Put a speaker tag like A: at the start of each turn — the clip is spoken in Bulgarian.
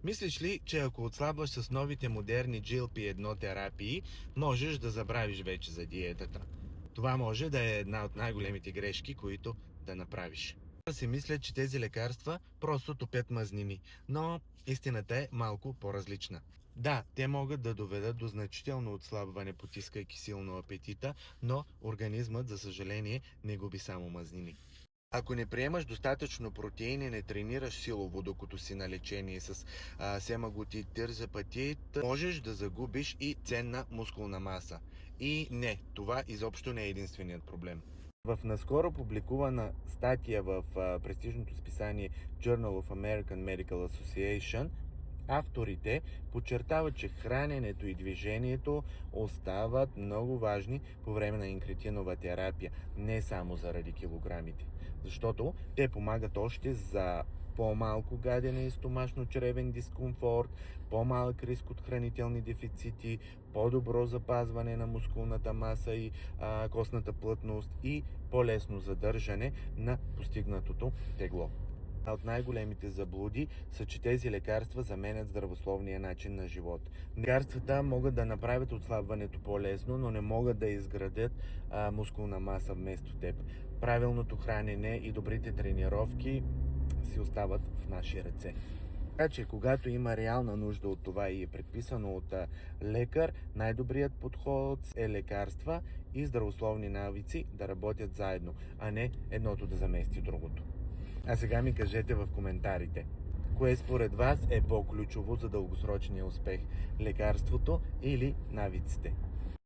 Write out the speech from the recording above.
A: Мислиш ли, че ако отслабваш с новите модерни GLP-1 терапии, можеш да забравиш вече за диетата? Това може да е една от най-големите грешки, които да направиш. Аз си мисля, че тези лекарства просто топят мазнини, но истината е малко по-различна. Да, те могат да доведат до значително отслабване, потискайки силно апетита, но организмът, за съжаление, не губи само мазнини. Ако не приемаш достатъчно протеин и не тренираш силово, докато си на лечение с семаглутид, тирзапатит, можеш да загубиш и ценна мускулна маса. И не, това изобщо не е единственият проблем. В наскоро публикувана статия в престижното списание Journal of American Medical Association, авторите подчертават, че храненето и движението остават много важни по време на инкретинова терапия, не само заради килограмите, защото те помагат още за по-малко гадене и стомашно-чревен дискомфорт, по-малък риск от хранителни дефицити, по-добро запазване на мускулната маса и костната плътност и по-лесно задържане на постигнатото тегло. От най-големите заблуди са, че тези лекарства заменят здравословния начин на живот. Лекарствата могат да направят отслабването по-лесно, но не могат да изградят мускулна маса вместо теб. Правилното хранене и добрите тренировки си остават в наши ръце. Така че, когато има реална нужда от това и е предписано от лекар, най-добрият подход е лекарства и здравословни навици да работят заедно, а не едното да замести другото. А сега ми кажете в коментарите, кое според вас е по-ключово за дългосрочния успех? Лекарството или навиците?